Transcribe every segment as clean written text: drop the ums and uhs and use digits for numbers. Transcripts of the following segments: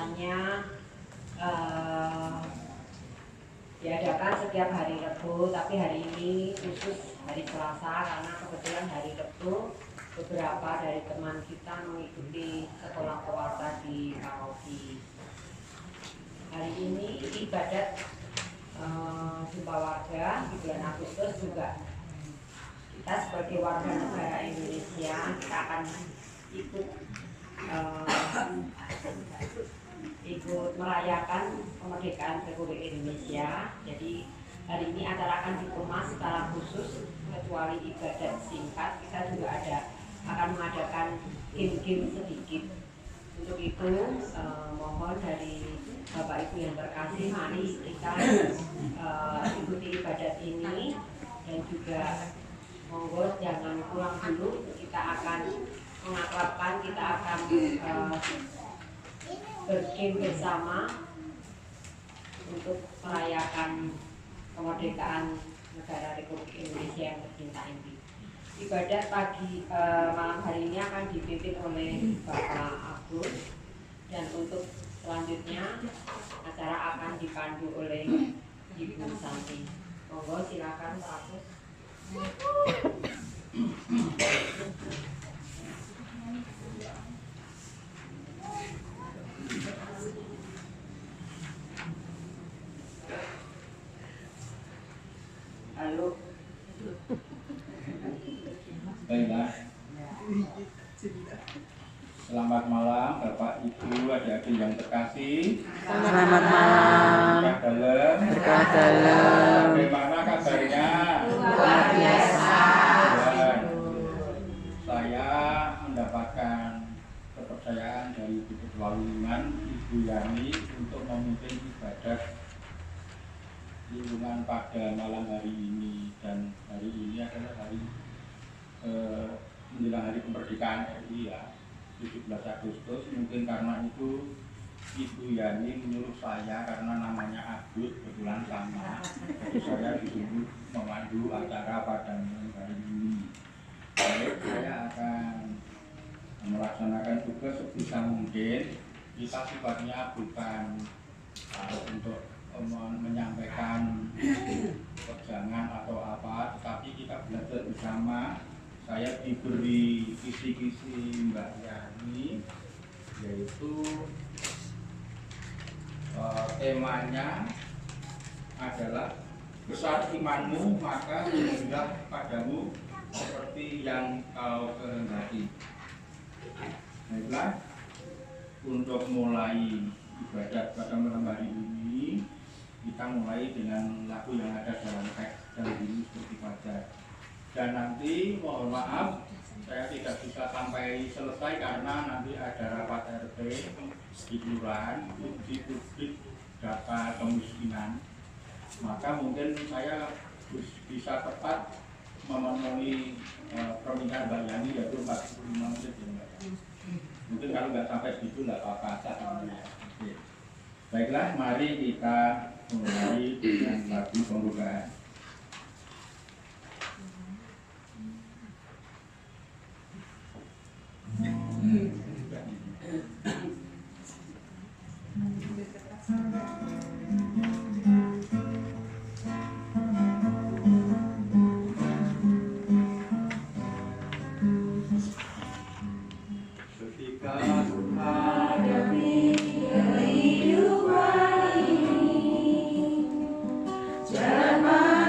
biasanya diadakan setiap hari Rabu, tapi hari ini khusus hari Selasa karena kebetulan hari Rabu beberapa dari teman kita mengikuti sekolah puasa di paroki. Hari ini ibadat jumpa warga di bulan Agustus juga kita sebagai warga negara Indonesia kita akan ikut merayakan kemerdekaan Republik Indonesia. Jadi hari ini acara akan dikemas secara khusus, kecuali ibadat singkat kita juga akan mengadakan game-game sedikit. Untuk itu mohon dari Bapak Ibu yang terkasih, mari kita ikuti ibadat ini dan juga monggo jangan pulang dulu, kita akan mengakrabkan, kita akan bergame bersama untuk merayakan kemerdekaan negara Republik Indonesia yang tercinta ini. Ibadat malam hari ini akan dipimpin oleh Bapak Agus, dan untuk selanjutnya acara akan dipandu oleh Ibu Santi. Monggo silakan Pak Agus. Halo. Baiklah. Selamat malam Bapak Ibu adik-adik yang terkasih. Selamat malam. Berkah dalam. Bagaimana kabarnya? Luar biasa. Saya mendapatkan kepercayaan dari Ibu Ketua Lingkungan Ibu Yani untuk memimpin ibadat lingkungan pada malam hari ini, dan hari ini adalah hari menjelang hari kemerdekaan RI ya, 17 Agustus. Mungkin karena itu Ibu Yani menyuruh saya, karena namanya Agus kebetulan sama, jadi saya disuruh memandu acara pada malam hari ini. Baik, saya akan melaksanakan tugas sebisa mungkin. Kita sifatnya bukan untuk menyampaikan pegangan atau apa, tetapi kita belajar bersama. Saya diberi kisi-kisi Mbak Yani, yaitu temanya adalah besar imanmu maka berilah padamu seperti yang kau kehendaki. Baiklah, untuk mulai ibadat pada malam hari ini, kita mulai dengan lagu yang ada dalam teks dan bunyi seperti fajar. Dan nanti mohon maaf saya tidak bisa sampai selesai karena nanti ada rapat RT di kelurahan di publik data kemiskinan. Maka mungkin saya bisa tepat memenuhi permintaan Mbak Yani, yaitu 45 menit ya Mbak. Mungkin kalau nggak sampai segitu nggak apa-apa. Baiklah, mari kita mulai dengan lagu pembukaan. Jangan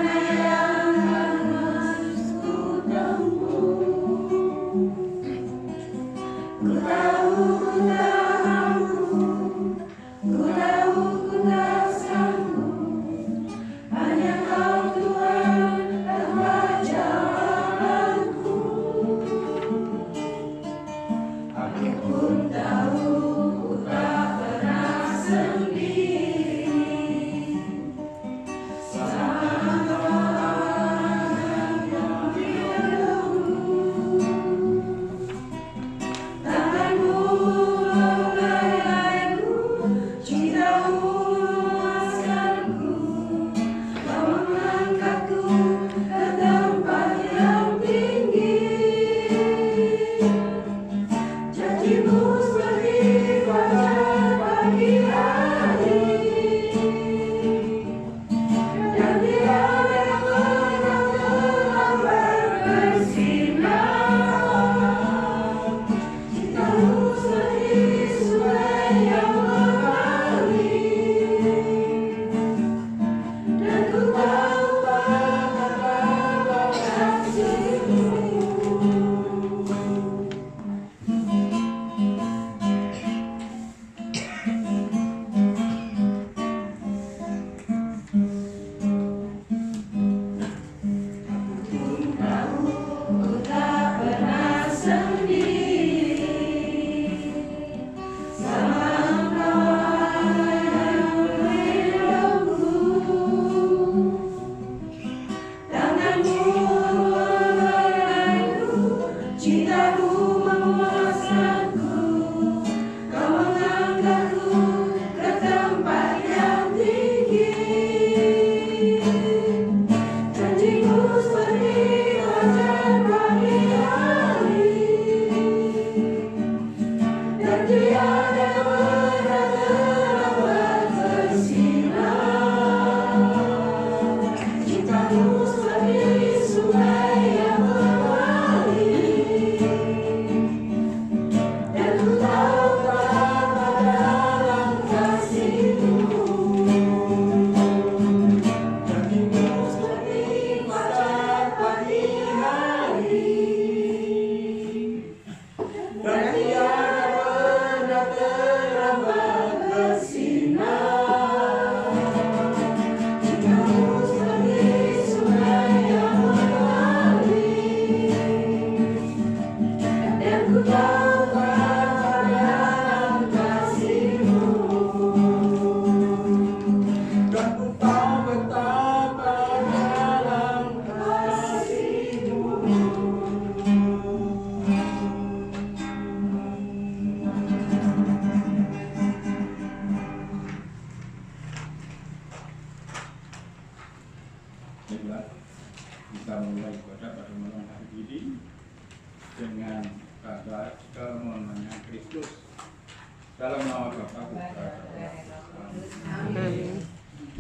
Dalam nama Bapa, Putra, dan Roh Kudus. Amin.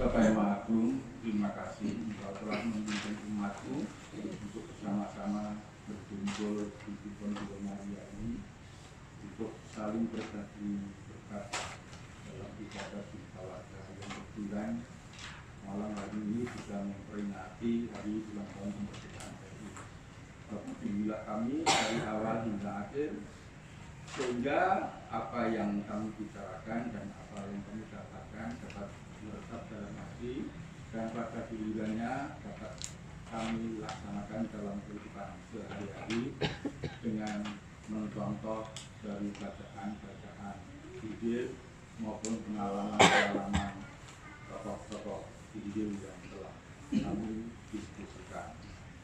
Bapak yang Maha Agung, terima kasih Engkau telah membimbing umatmu untuk bersama-sama berkumpul di Pontifikat Maria ini untuk saling berbagi berkat dalam ibadah keluarga yang kebetulan malam hari ini juga memperingati hari ulang tahun kemerdekaan RI. Bimbinglah kami dari awal hingga akhir, sehingga apa yang kami bicarakan dan apa yang kami katakan dapat meresap dalam hati dan pada gilirannya dapat kami laksanakan dalam kehidupan sehari-hari dengan mencontoh dari bacaan-bacaan Injil maupun pengalaman-pengalaman tokoh-tokoh Injil yang telah kami diskusikan.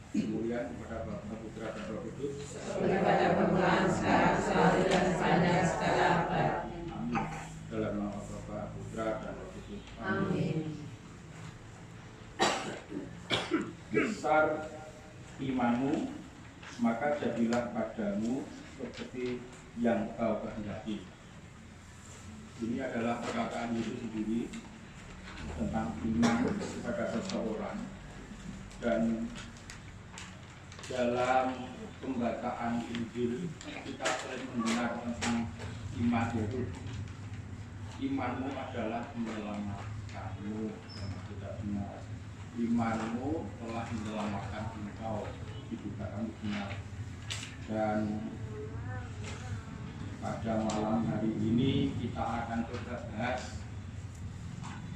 Kemuliaan kepada Bapa, Putra, dan Roh Kudus. Seperti pada permulaan, sekarang, selalu, dan sepanjang segala abad. Amin. Dalam nama Bapa, Putra, dan Roh Kudus. Amin. Besar imanmu, maka jadilah padamu seperti yang kau kehendaki. Ini adalah perkataan Yesus sendiri tentang iman kepada seseorang, dan dalam pembacaan Injil kita sering mendengar tentang iman, yaitu imanmu adalah menyelamatkanmu. Tidak benar, imanmu telah menyelamatkan engkau, itu kamu benar. Dan pada malam hari ini kita akan coba bahas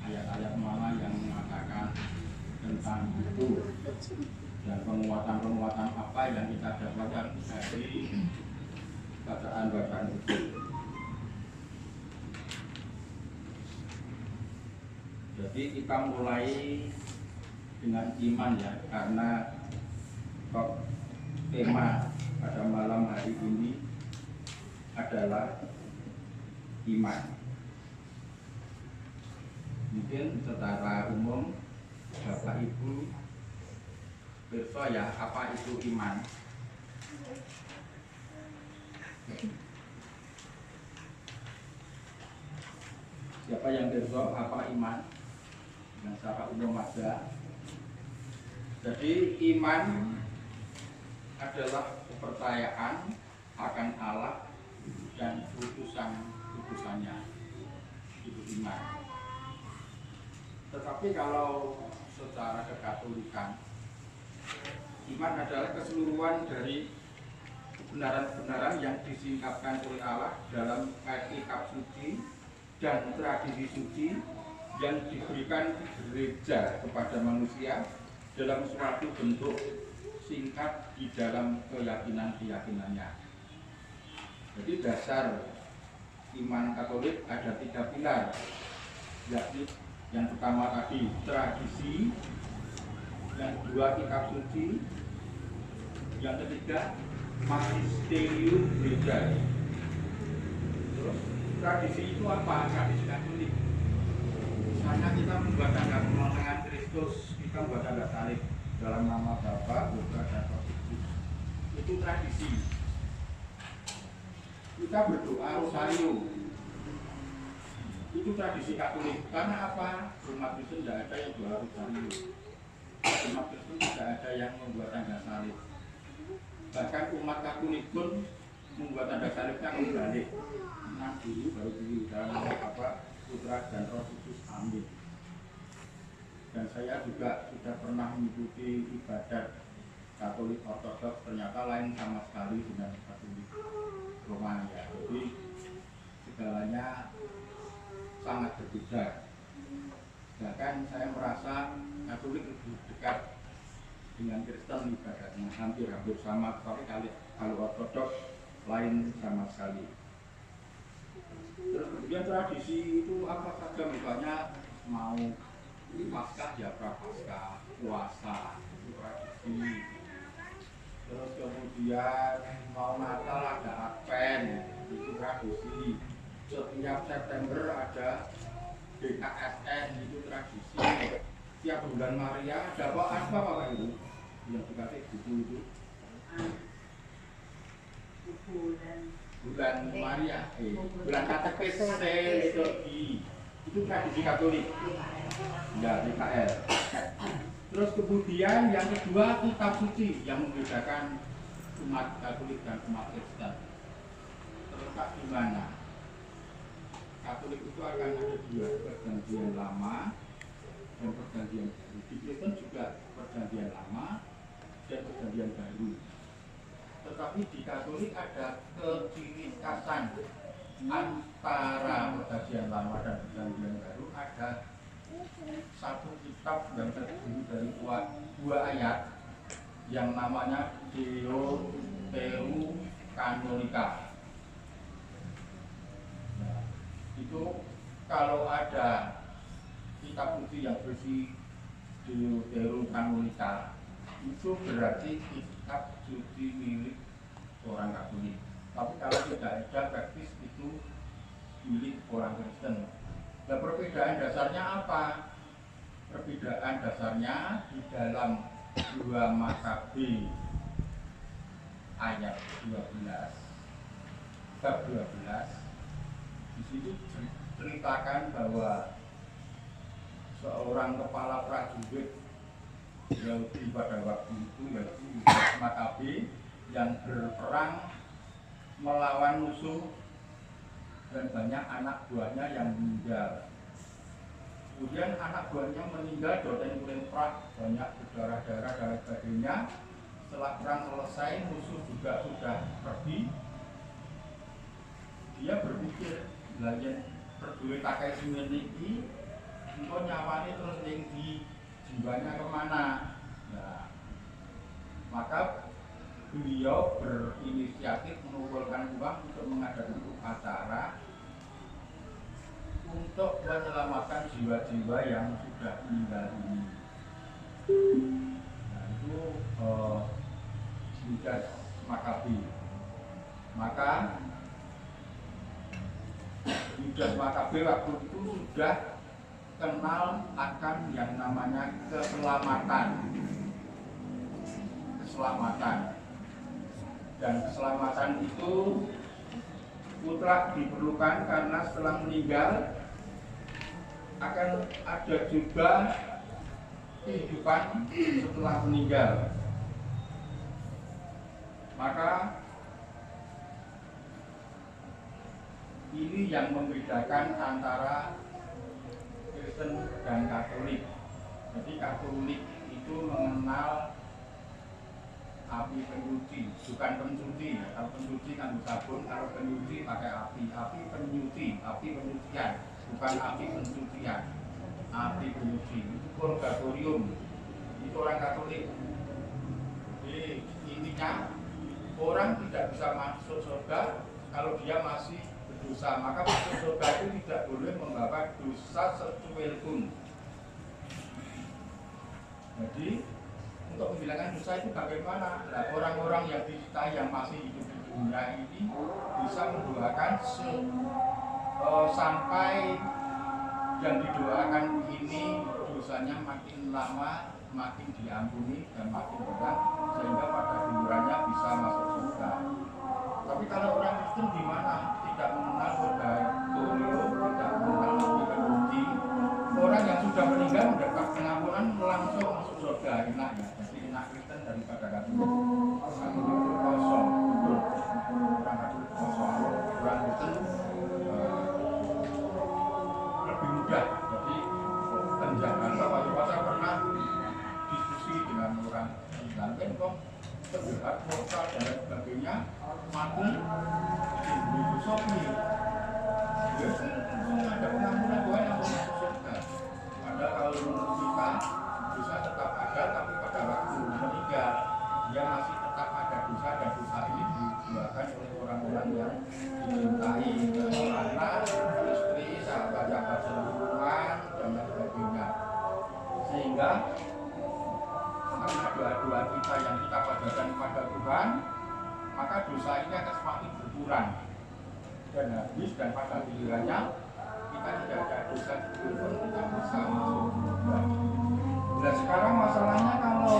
ayat-ayat mana yang mengatakan tentang itu dan penguatan-penguatan apa yang kita dapatkan dari bacaan-bacaan itu. Jadi kita mulai dengan iman ya, karena tema pada malam hari ini adalah iman. Mungkin secara umum Bapak Ibu berso ya, apa itu iman? Siapa yang berso apa iman? Yang secara umum ada. Jadi iman adalah kepercayaan akan Allah dan putusan-putusannya. Itu iman. Tetapi kalau secara kekatolikan, iman adalah keseluruhan dari kebenaran-kebenaran yang disingkapkan oleh Allah dalam kitab suci dan tradisi suci yang diberikan gereja kepada manusia dalam suatu bentuk singkat di dalam keyakinan-keyakinannya. Jadi dasar iman Katolik ada 3 pilar, yakni yang pertama tadi tradisi, yang kedua kitab suci, yang ketiga magisterium gereja. Terus tradisi itu apa? Tradisi Katolik. Misalnya kita membuat tanda kemenangan Kristus, kita membuat tanda salib dalam nama Bapa, Putra, dan Roh Kudus. Itu tradisi. Kita berdoa rosario. Itu tradisi Katolik. Karena apa? Umat Kristen tidak ada yang doa rosario. Umat Kristen tidak ada yang membuat tanda salib. Bahkan umat Katolik pun membuat tanda salibnya kembali. Nah dulu baru dulu dalam nama Bapa, Putra, dan Roh Kudus. Amin. Dan saya juga sudah pernah mengikuti ibadat Katolik Ortodoks, ternyata lain sama sekali dengan Katolik Roma ya. Jadi segalanya sangat berbeda. Bahkan saya merasa Katolik lebih dekat dengan Kristen ibadahnya, hampir sama, tapi kalau Ortodoks lain sama sekali. Terus kemudian tradisi itu apa saja, misalnya mau Paskah ya prapaskah, puasa itu tradisi. Terus kemudian mau Natal ada Advent, itu tradisi. Setiap September ada BKSN, itu tradisi. Tiap bulan Maria ada apa Bapak Ibu? Yang dikasih buku itu. bulan Maria, bulan katekis itu tradisi Katolik, ya PKL. Terus kemudian yang kedua kitab suci yang membedakan umat Katolik dan umat Kristen. Terletak di mana? Katolik itu akan ada dua, perjanjian lama dan perjanjian baru. Di Kristen juga perjanjian lama dan perjanjian baru. Tetapi di Katolik ada kecirikasan antara perjanjian lama dan perjanjian baru. Ada satu kitab yang terdiri dari dua ayat yang namanya Deuterokanonika. Nah, itu kalau ada kitab suci yang berisi Deuterokanonika itu berarti kitab suci milik orang Katolik. Tapi kalau tidak ada praktis itu milik orang Kristen. Nah, perbedaan dasarnya apa? Perbedaan dasarnya di dalam 2 Makabe ayat 12 bab 12. Di situ ceritakan bahwa seorang kepala prajurit Yahudi pada waktu itu yaitu Makabe yang berperang melawan musuh dan banyak anak buahnya yang meninggal. Kemudian anak buahnya meninggal, doten perang, banyak berdarah-darah dan sebagainya. Setelah perang selesai, musuh juga sudah pergi. Dia berpikir, belajar berdua pakai semen ini, engkau nyawanya terus tinggi, jiwanya kemana? Nah, maka beliau berinisiatif mengumpulkan uang untuk mengadakan upacara untuk menyelamatkan jiwa-jiwa yang sudah meninggal ini. Nah, itu Yudas Makabe. Maka Yudas Makabe waktu itu sudah kenal akan yang namanya keselamatan. Dan keselamatan itu mutlak diperlukan karena setelah meninggal akan ada juga kehidupan setelah meninggal. Maka ini yang membedakan antara Kristen dan Katolik. Jadi Katolik itu mengenal api penyuci, bukan pencuci. Kalau pencuci kan sabun, kalau penyuci pakai api. Api penyuci, api penyucian, bukan api pencucian. Api penyuci itu purgatorium. Itu orang Katolik. Jadi intinya orang tidak bisa masuk surga kalau dia masih berdosa. Maka masuk surga itu tidak boleh membawa dosa secuil pun. Jadi untuk menghilangkan dosa itu bagaimana? Nah, orang-orang yang kita yang masih hidup di dunia ini bisa mendoakan sampai yang didoakan ini dosanya makin lama makin diampuni dan makin berat sehingga pada gilirannya bisa masuk surga. Tapi kalau orang Kristen gimana? Tidak mengenal purgatorium, tidak mengenal api. Orang yang sudah meninggal mendapat pengampunan langsung masuk surga. Enak ya, jadi enak Kristen daripada Katolik. Katolik itu kosong, betul. Orang Katolik kosong, orang Kristen lebih mudah. Jadi penjagaan saya pernah diskusi dengan orang Kristen kok terlihat kota dan sebagainya mati di Sofi. Ya, ada pengampunan Tuhan yang masuk surga. Padahal kalau menurut kita dosa tetap ada, tapi pada waktu meninggal dia masih tetap ada dosa dan dosa ini dibuatkan oleh orang-orang yang dicintai, anak, istri, sahabat-sahabat selingkuhan dan sebagainya. Sehingga karena doa-doa kita yang kita panjatkan kepada Tuhan, maka dosa ini akan semakin berkurang dan habis, dan pada gilirannya kita tidak ada dosa pun kita bisa masuk surga. Nah, sekarang masalahnya kalau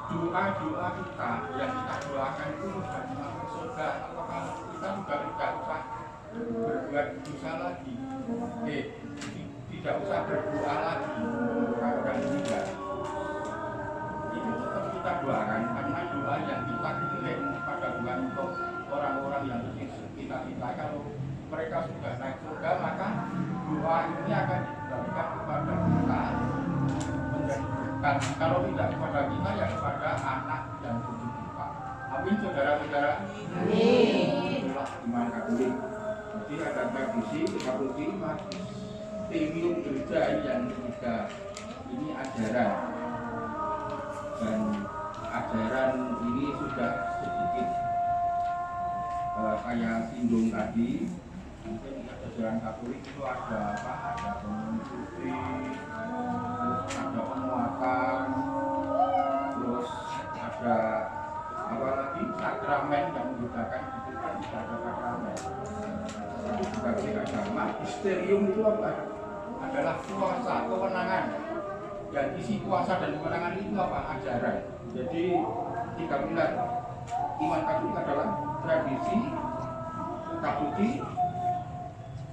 doa-doa kita yang kita doakan itu bukan masuk surga, apakah kita juga tidak usah berbuat dosa lagi, tidak usah berdoa lagi orang meninggal. Itu tetap kita doakan karena doa yang kita kirim pada Tuhan untuk orang-orang yang kita kalau mereka sudah naik surga, maka doa ini akan diberikan kepada kita menjadi berkat. Kalau tidak kepada kita, ya kepada anak dan cucu kita. Amin, saudara-saudara. Amin. Itulah iman Katolik. Jadi ada tradisi Katolik magisterium gereja yang ketiga. Ini ajaran, dan ajaran ini sudah sedikit saya singgung tadi. Mungkin ajaran Katolik itu ada apa? Ada komunitas, terus ada penguatan, terus ada apa lagi? Sakramen yang membedakan itu kan tidak ada sakramen. Tapi sebagai agama, misterium itu apa? Adalah kuasa, kewenangan. Dan isi kuasa dan kewenangan itu apa? Ajaran. Jadi tiga pilar iman Katolik adalah tradisi, Katolik,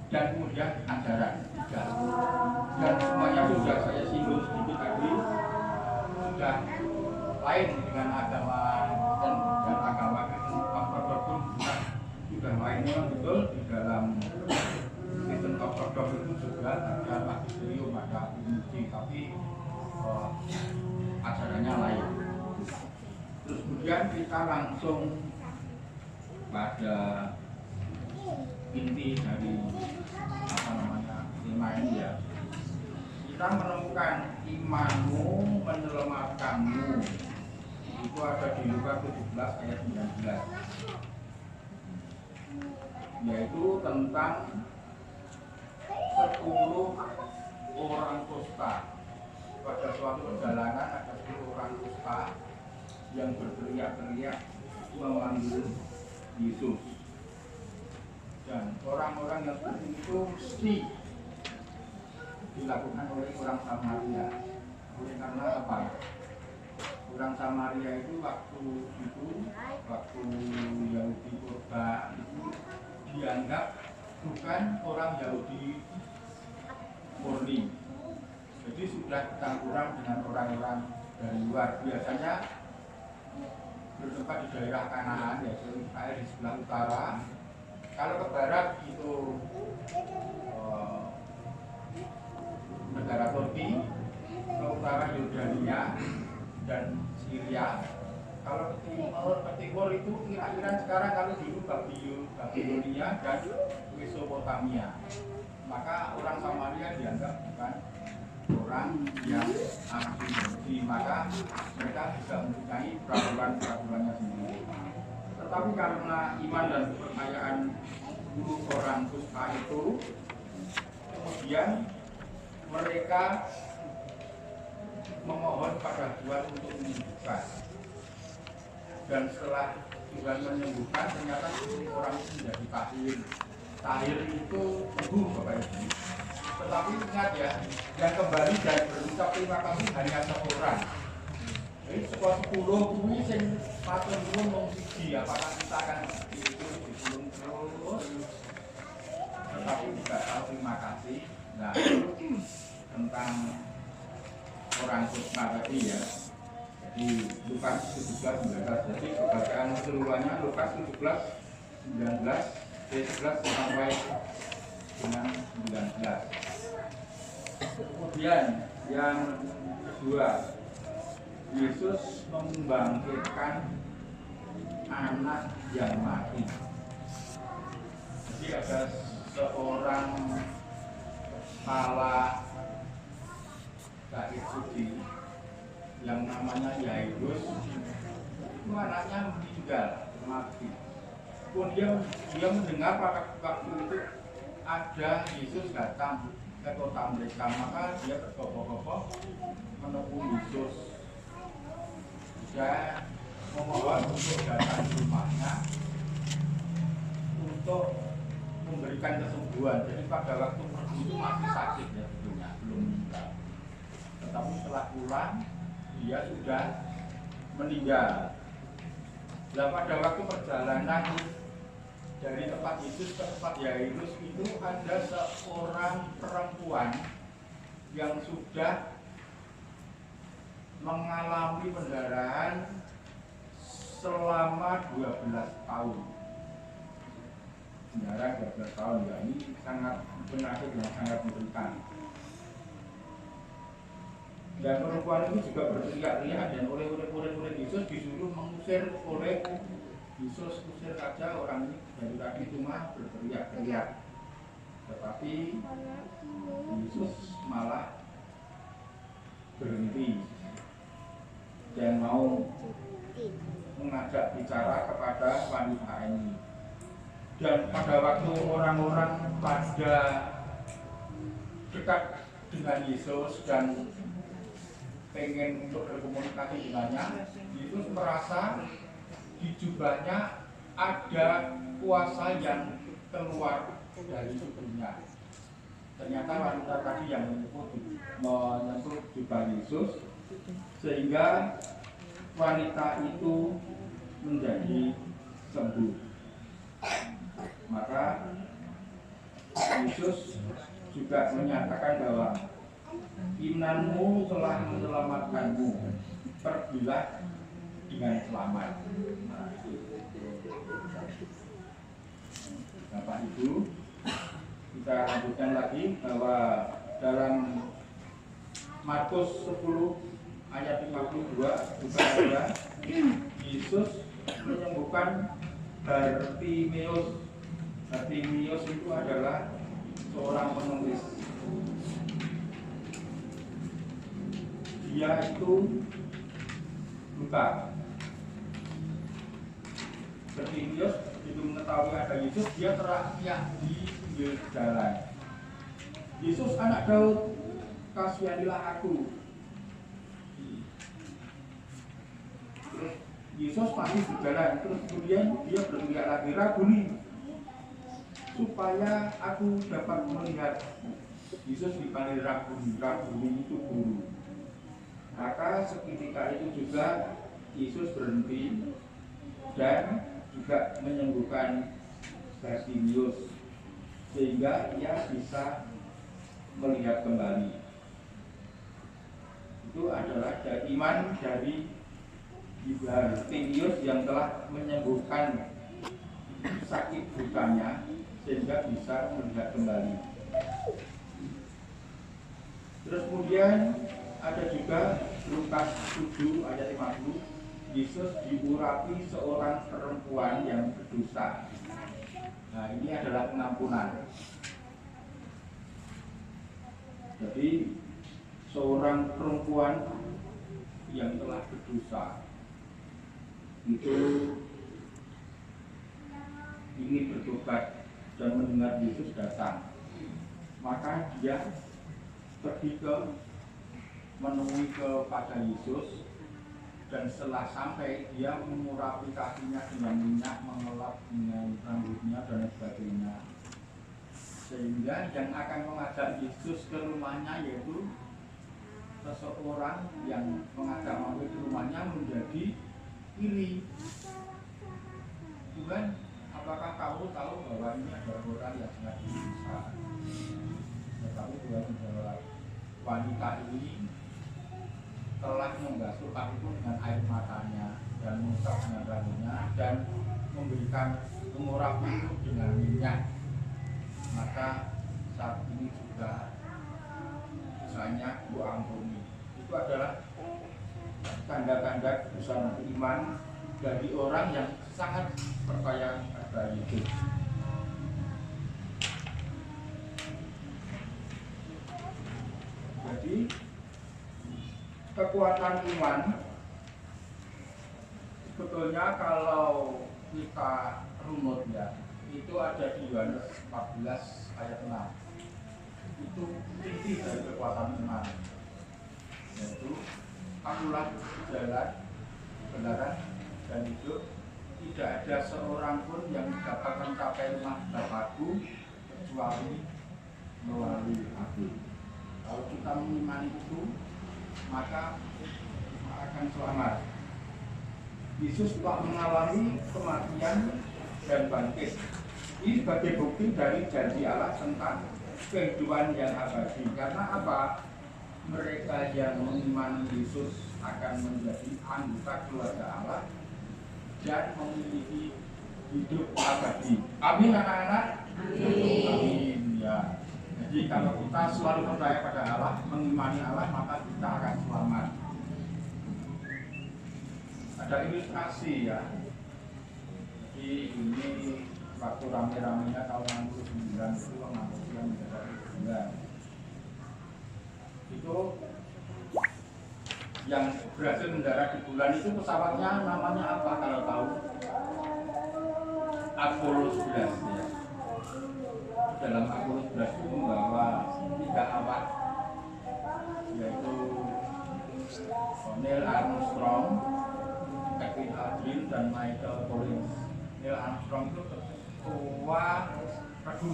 dan kemudian ajaran. Dan semuanya sudah saya singgung sedikit tadi, sudah lain dengan agama dan agama Ortodoks pun sudah lain. Memang betul di dalam Kristen Ortodoks itu juga ada magisterium, ada uji, tapi ajarannya lain. Terus kemudian kita langsung pada inti dari apa namanya tema ini ya. Kita menemukan imanmu menyelamatkanmu. Itu ada di Lukas 17 ayat 19. Yaitu tentang 10 orang kusta. Pada suatu perjalanan ada 10 orang kusta yang berteriak-teriak memanggil Yesus. Dan orang-orang yang seperti itu mesti dilakukan oleh orang Samaria. Oleh karena apa? Orang Samaria itu waktu Yahudi purba itu dianggap bukan orang Yahudi murni. Jadi sudah campuran dengan orang-orang dari luar. Biasanya bertempat di daerah Kanaan, yaitu Israel di sebelah utara. Kalau ke barat itu negara Turki, ke utara Yordania dan Syria. Kalau ke timur itu kira-kira sekarang kalau dulu Babilonia dan Mesopotamia. Maka orang Samaria dianggap bukan orang yang asli, maka mereka bisa mempunyai peraturan-peraturannya sendiri. Tetapi karena iman dan kepercayaan guru orang kusta itu, kemudian mereka memohon pada Tuhan untuk menyembuhkan. Dan setelah Tuhan menyembuhkan, ternyata orang itu menjadi tahir. Tahir itu sembuh Bapak Ibu. Tetapi ingat ya, yang kembali dan berucap terima kasih hanya seorang. Jadi sekolah 10 kuwi sing matur nuwun mung siji, apakah kita akan dibulung terus? Tetapi tidak tahu terima kasih. Nah, tentang orang kusta tadi ya. Jadi Lukas 17:19. Jadi pembacaan keseluruhannya Lukas 17:19, 11 sampai dengan 19. Kemudian yang kedua, Yesus membangkitkan anak yang mati. Jadi ada seorang kepala bait suci yang namanya Yairus. Itu anaknya meninggal, mati. Pun dia mendengar waktu itu ada Yesus datang ke kota mereka, maka dia berkokoh-kokoh menemui Yesus. Dia memohon untuk datang ke rumahnya untuk memberikan kesembuhan. Jadi pada waktu pergi itu masih sakit ya sebetulnya, belum meninggal. Tetapi setelah pulang dia sudah meninggal. Nah, pada waktu perjalanan dari tempat Yesus ke tempat Yairus itu ada seorang perempuan yang sudah mengalami pendarahan selama 12 tahun. Pendarahan 12 tahun, ya ini sangat penyakit yang sangat mengerikan. Dan perempuan itu juga berteriak-teriak, dan oleh murid-murid Yesus disuruh mengusir oleh Yesus. Usir saja orang ini, dari tadi cuma berteriak-teriak. Tetapi Yesus malah berhenti dan mau mengajak bicara kepada wanita ini. Dan pada waktu orang-orang pada dekat dengan Yesus dan pengen untuk berkomunikasi dengannya, Yesus merasa di jubahnya ada kuasa yang keluar dari tubuhnya. Ternyata wanita tadi yang menyentuh jubah Yesus, sehingga wanita itu menjadi sembuh. Maka Yesus juga menyatakan bahwa imanmu telah menyelamatkanmu, pergilah dengan selamat. Nah, Bapak Ibu, kita lanjutkan lagi bahwa dalam Markus 10 ayat 52 juga ada Yesus menyembuhkan Bartimeus. Bartimeus itu adalah seorang penulis. Dia itu buta. Bartimeus itu mengetahui ada Yesus, dia teriak di pinggir jalan, Yesus anak Daud, kasihanilah aku. Terus Yesus masih berjalan, terus kemudian dia berteriak lagi, Rabuni, supaya aku dapat melihat. Yesus dipanggil Rabuni, Rabuni itu guru. Maka seketika itu juga Yesus berhenti dan juga menyembuhkan Bartimeus sehingga ia bisa melihat kembali. Itu adalah iman dari Bartimeus yang telah menyembuhkan sakit butanya sehingga bisa melihat kembali. Terus kemudian ada juga Lukas 7 ayat 50, Yesus diurapi seorang perempuan yang berdosa. Nah, ini adalah pengampunan. Jadi seorang perempuan yang telah berdosa itu ingin bertobat dan mendengar Yesus datang, maka dia pergi menemui kepada Yesus, dan setelah sampai dia mengurapi kakinya dengan minyak, mengelap dengan rambutnya dan sebagainya, sehingga yang akan mengajak Yesus ke rumahnya yaitu seseorang yang mengajak mampir ke rumahnya menjadi iri. Tuhan, apakah kamu tahu bahwa ini adalah orang yang sangat berdosa? Tetapi Tuhan menjawab, wanita ini telah membasuh kakiku dengan air matanya dan mengusap dengan rambutnya dan memberikan mengurapiku dengan minyak. Maka saat ini juga misalnya ku ampuni. Itu adalah tanda-tanda besar iman bagi orang yang sangat percaya pada Yesus. Jadi kekuatan iman sebetulnya kalau kita runut ya, itu ada di Yohanes 14 ayat 6. Itu inti dari kekuatan iman, yaitu akulah jalan, kebenaran dan hidup, tidak ada seorang pun yang dapat mencapai rumah Bapakku kecuali melalui aku. Kalau kita mengimani itu, maka akan selamat. Yesus telah mengalami kematian dan bangkit. Ini sebagai bukti dari janji Allah tentang kehidupan yang abadi. Karena apa? Mereka yang mengimani Yesus akan menjadi anggota keluarga Allah dan memiliki hidup abadi. Amin anak-anak. Amin ya. Jadi kalau kita selalu percaya pada Allah, mengimani Allah, maka kita akan selamat. Ada ilustrasi ya. Jadi ini waktu rame-ramenya tahun 69 itu manusia menjadi bulan. Itu yang berhasil mendarat di bulan itu pesawatnya namanya apa kalau tahu? Apollo 11 ya. Dalam Apollo 11 itu membawa 3 awak, yaitu Neil Armstrong, Edwin Aldrin, dan Michael Collins. Neil Armstrong itu ketua regu.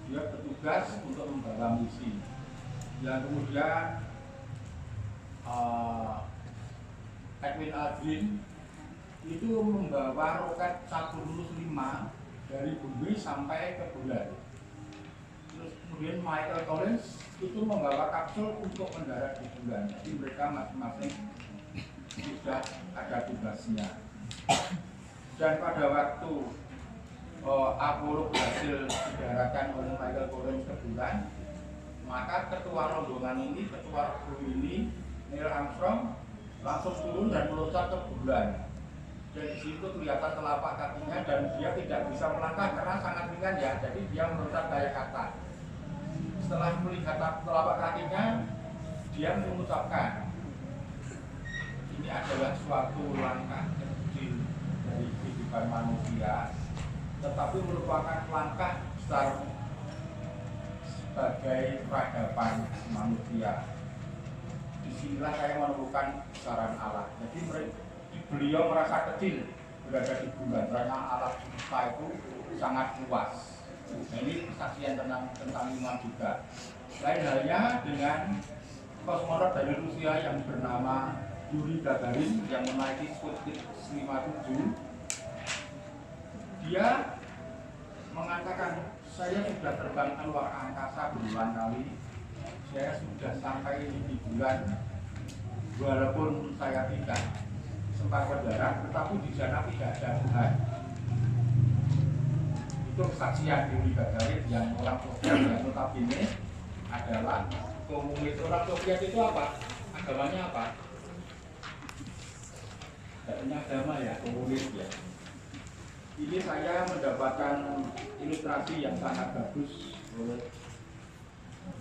Dia bertugas untuk membawa misi. Yang kemudian Edwin Aldrin itu membawa roket Saturnus 5 dari bumi sampai ke bulan. Terus kemudian Michael Collins itu membawa kapsul untuk mendarat di bulan. Jadi mereka masing-masing sudah ada tugasnya. Dan pada waktu Apollo berhasil didaratkan oleh Michael Collins ke bulan, maka ketua rombongan ini, ketua kru ini, Neil Armstrong, langsung turun dan meloncat ke bulan. Dan di situ kelihatan telapak kakinya dan dia tidak bisa melangkah karena sangat ringan ya. Jadi dia meloncat kayak kata. Setelah melihat telapak kakinya, dia mengucapkan, ini adalah suatu langkah kecil dari kehidupan manusia, tetapi merupakan langkah besar sebagai peradaban manusia. Disinilah saya menemukan besaran Allah. Jadi beliau merasa kecil berada di bulan karena alam semesta itu sangat luas. Nah, ini kesaksian tentang iman juga. Lain halnya dengan kosmonot dari Rusia yang bernama Yuri Gagarin yang menaiki Sputnik 57. Dia mengatakan, saya sudah terbang keluar angkasa berulang kali, saya sudah sampai di bulan, walaupun saya tidak sempat berdarat, tetapi di sana tidak ada Tuhan. Itu kesaksian Yuri Gagarin yang orang Soviet yang notabene adalah komunis. Orang Soviet itu apa? Agamanya apa? Tidak punya agama ya, komunis ya. Ini saya mendapatkan ilustrasi yang sangat bagus oleh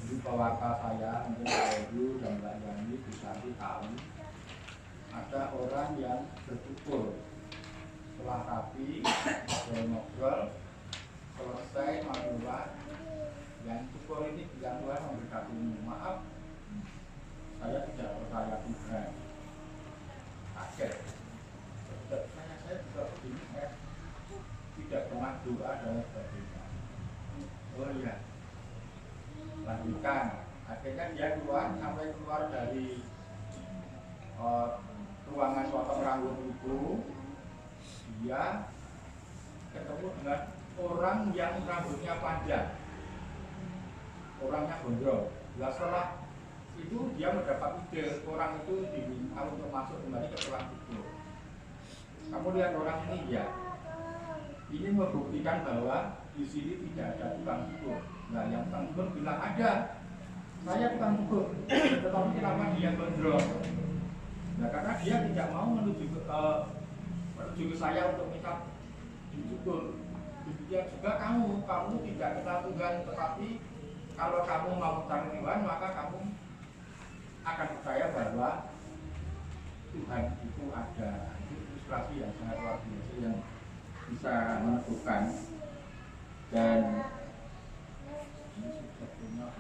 guru pewarta saya, mungkin Pak Edu dan Mbak Yani bisa tahu. Ada orang yang bercukur setelah rapi, ngobrol, selesai maduan, yang cukur ini bilang Tuhan memberkatimu. Maaf, saya tidak percaya Tuhan. Kaget. Saya juga begini, saya tidak pernah doa dan sebagainya. Oh iya, lanjutkan. Akhirnya dia keluar, sampai keluar dari ruangan potong rambut itu, dia ketemu dengan orang yang rambutnya panjang, orangnya gondrong. Nah, setelah itu dia mendapat ide, orang itu diminta untuk masuk kembali ke ruang itu. Kamu lihat orang ini ya, ini membuktikan bahwa di sini tidak ada tukang cukur. Nah, yang tukang cukur bilang ada, saya tukang cukur, tetapi kenapa dia gondrong? Nah, karena dia tidak mau menuju ke saya untuk minta dicukur. Demikian juga kamu tidak kenal Tuhan, tetapi kalau kamu mau cari Tuhan, maka kamu akan percaya bahwa Tuhan itu ada. Itu ilustrasi yang sangat luar biasa yang bisa menentukan. Dan ini sebetulnya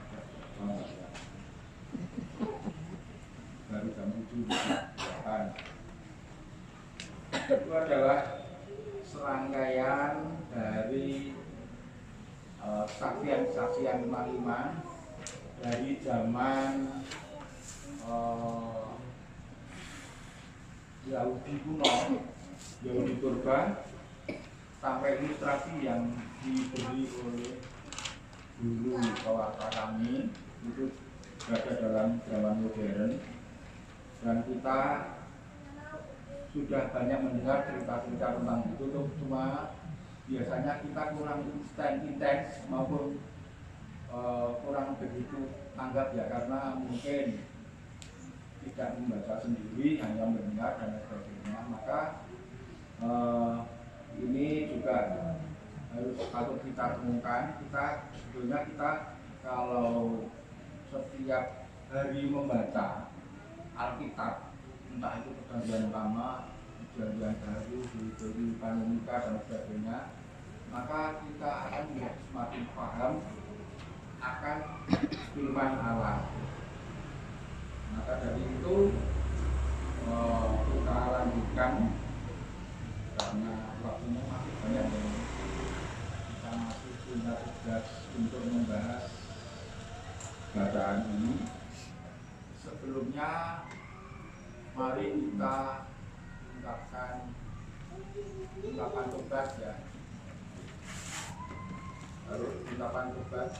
baru jam 7 kan. Itu adalah serangkaian dari saksian-saksian iman dari zaman Yahudi kuno, Yahudi purba, sampai ilustrasi yang diberi oleh guru pewarta kami itu berada dalam zaman modern, dan kita sudah banyak mendengar cerita-cerita tentang itu, cuma biasanya kita kurang intens maupun kurang begitu tanggap ya, karena mungkin tidak membaca sendiri, hanya mendengar dan sebagainya. Maka ini juga harus patut kita temukan. Sebetulnya kita kalau setiap hari membaca Alkitab, entah itu perjanjian lama, perjanjian baru, dari Kanonika dan sebagainya, maka kita akan semakin paham akan firman Allah. Maka dari itu kita lanjutkan, karena waktunya masih banyak dan kita masih punya tugas untuk membahas bacaan ini. Sebelumnya mari kita ungkapkan ungkapan tobat ya. Harus ungkapan tobat.